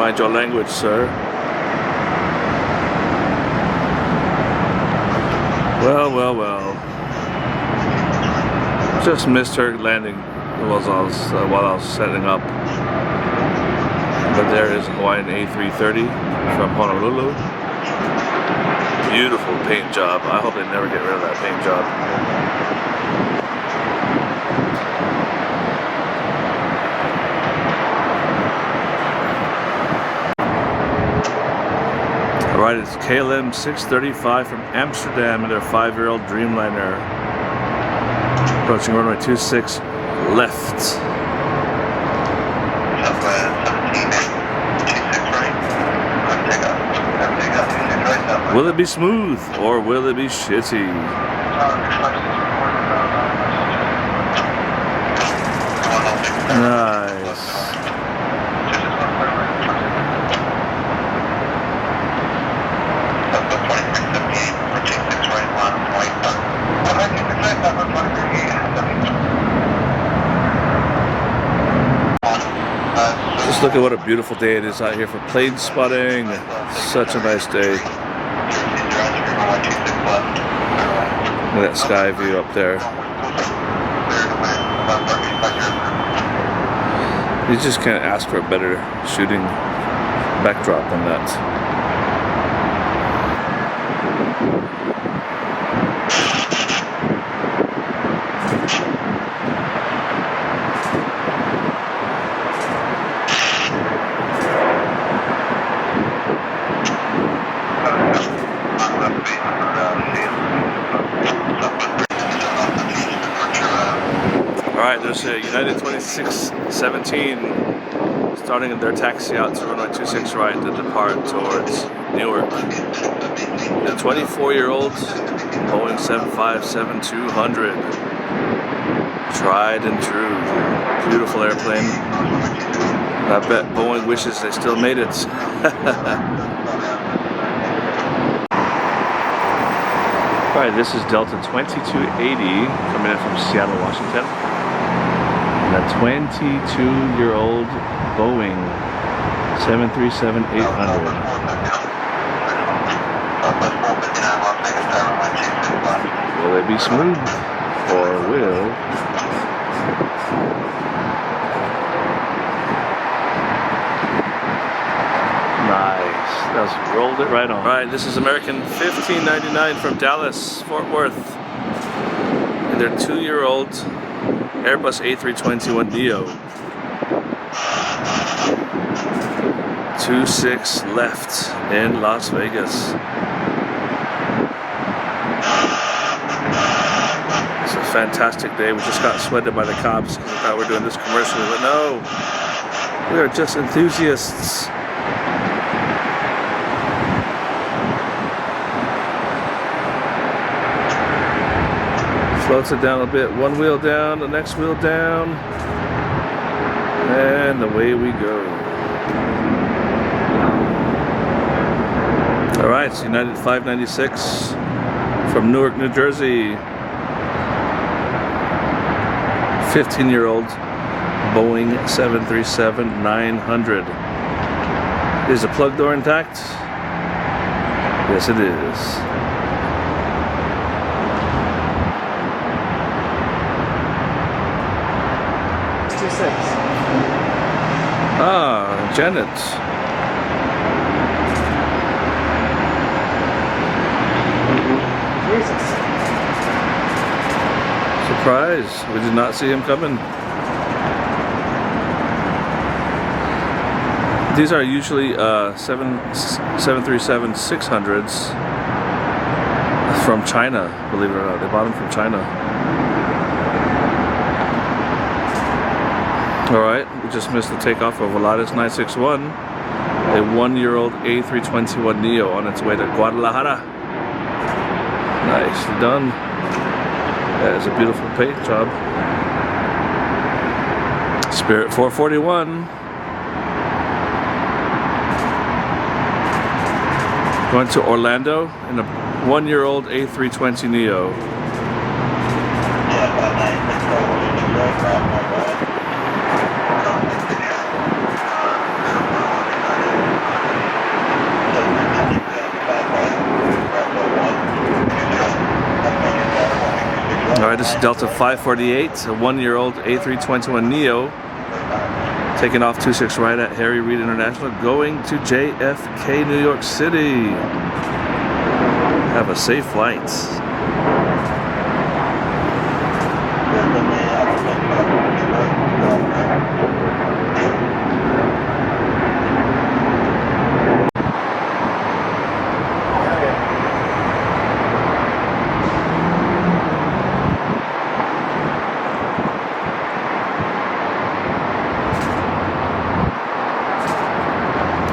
Mind your language, sir. Well, well, well. Just missed her landing while I was setting up. But there is a Hawaiian A330 from Honolulu. Beautiful paint job. I hope they never get rid of that paint job. Alright, it's KLM 635 from Amsterdam in their 5-year-old Dreamliner. Approaching runway 26 left. Will it be smooth or will it be shitty? Nice. Just look at what a beautiful day it is out here for plane spotting. Such a nice day. Look at that sky view up there. You just can't ask for a better shooting backdrop than that. Alright, there's a United 2617 starting their taxi out to runway 26 right to depart towards Newark. The 24-year-old Boeing 757-200. Tried and true. Beautiful airplane. I bet Boeing wishes they still made it. Alright, this is Delta 2280 coming in from Seattle, Washington. And a 22-year-old Boeing 737-800. Will it be smooth or will? Nice. That's rolled it right on. Alright, this is American 1599 from Dallas, Fort Worth. And their 2-year-old Airbus A321neo. 26 left in Las Vegas. It's a fantastic day. We just got sweated by the cops because we thought we were doing this commercial, but no, we are just enthusiasts. Floats it down a bit, one wheel down, the next wheel down, and away we go. Alright, it's United 596 from Newark, New Jersey. 15-year-old Boeing 737-900. Is the plug door intact? Yes, it is. Ah, Janet. Jesus. Surprise. We did not see him coming. These are usually 737-600s from China, believe it or not. They bought them from China. Alright, we just missed the takeoff of Volaris 961, a 1-year-old A321neo on its way to Guadalajara. Nicely done. That is a beautiful paint job. Spirit 441. Going to Orlando in a 1-year-old A320neo. this is Delta 548, a 1-year-old A321neo, taking off 26 right at Harry Reid International, going to JFK, New York City. Have a safe flight.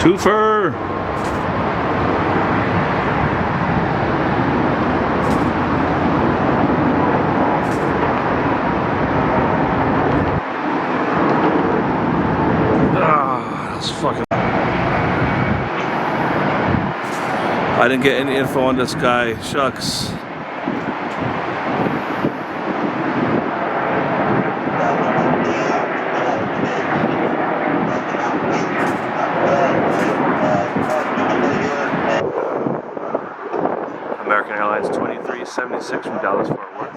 Twofer! That's fucking... I didn't get any info on this guy. Shucks. American Airlines 2376 from Dallas, Fort Worth.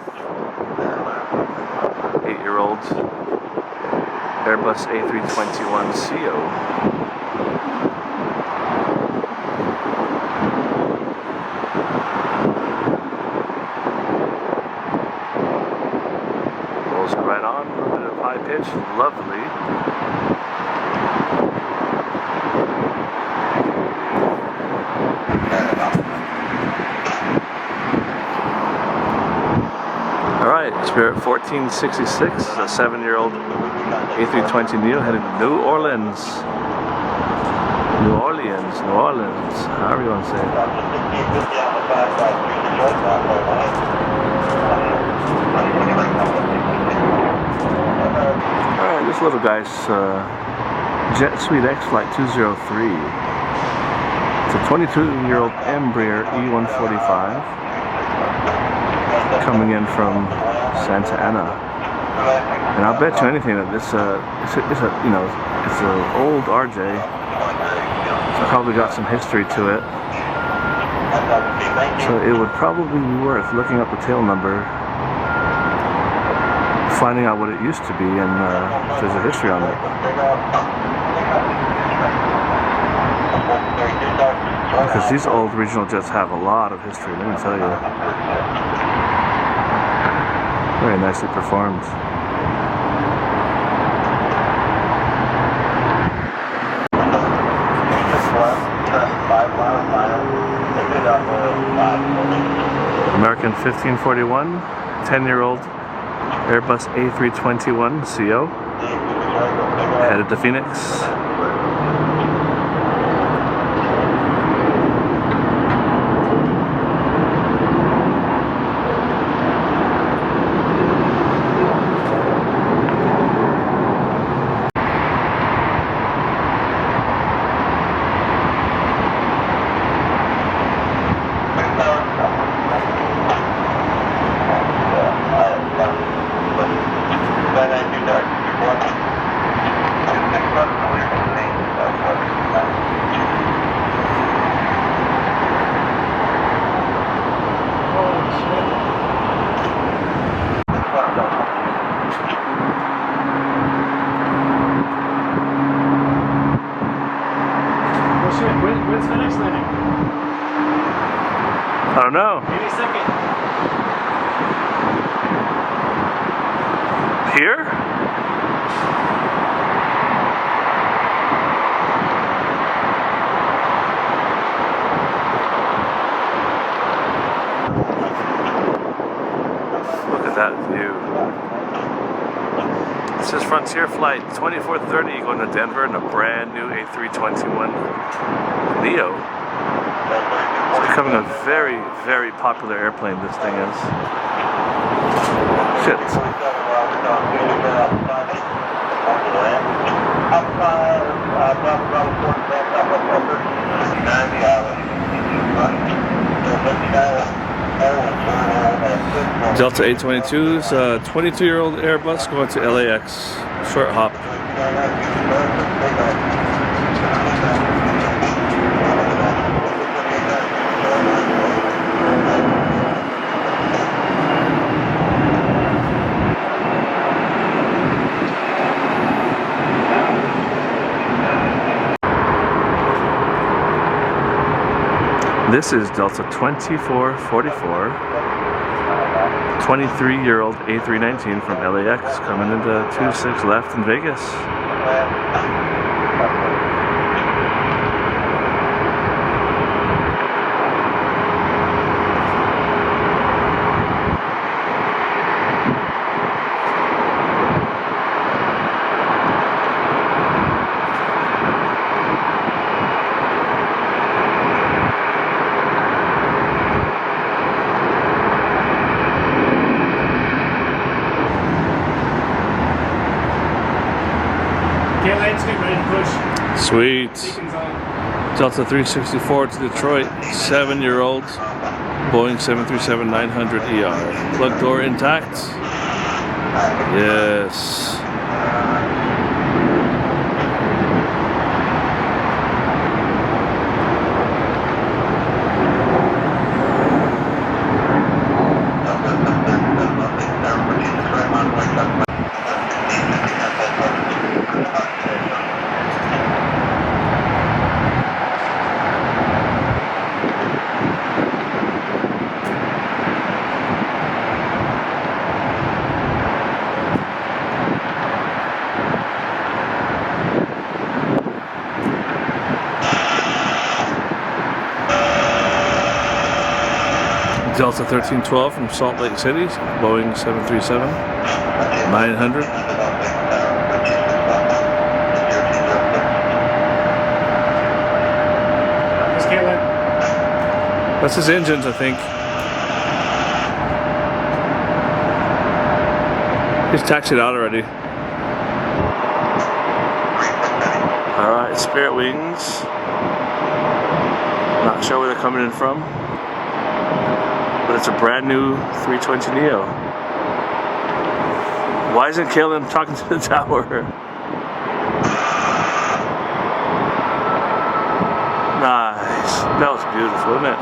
8-year-old Airbus A321ceo. Rolls right on, a little bit of high pitch, lovely. Spirit 1466 is a 7-year-old A320neo heading to New Orleans. New Orleans, however you want to say it. Alright, this little guy's Jet Suite X Flight 203. It's a 22-year-old Embraer E145 coming in from Santa Ana, and I'll bet you anything that this it's an old RJ. It's probably got some history to it, so it would probably be worth looking up the tail number, finding out what it used to be, and if there's a history on it. Because these old regional jets have a lot of history, let me tell you. Very nicely performed. American 1541, 10-year-old Airbus A321ceo, headed to Phoenix. When's the next landing? I don't know. Maybe second. Here? Look at that view. This is Frontier Flight 2430 going to Denver in a brand new A321neo. It's becoming a very, very popular airplane, this thing is. Shit. Delta 822's 22-year-old Airbus going to LAX. Short hop. This is Delta 2444, 23-year-old A319 from LAX coming into 26 left in Vegas. Let's get ready to push. Sweet. Delta 364 to Detroit, 7-year-old, Boeing 737-900ER. Plug door intact? Yes. Delta 1312 from Salt Lake City, Boeing 737-900. That's his engines, I think. He's taxied out already. Alright, Spirit Wings. Not sure where they're coming in from, but it's a brand new 320neo. Why isn't Kalen talking to the tower? Nice. That was beautiful, isn't it?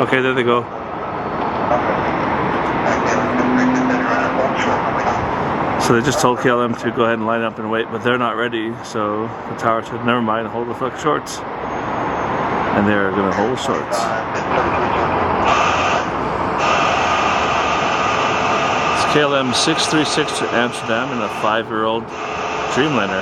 Okay, there they go. So they just told KLM to go ahead and line up and wait, but they're not ready, so the tower said, never mind, hold the fuck shorts. And they're gonna hold shorts. It's KLM 636 to Amsterdam in a 5-year-old Dreamliner.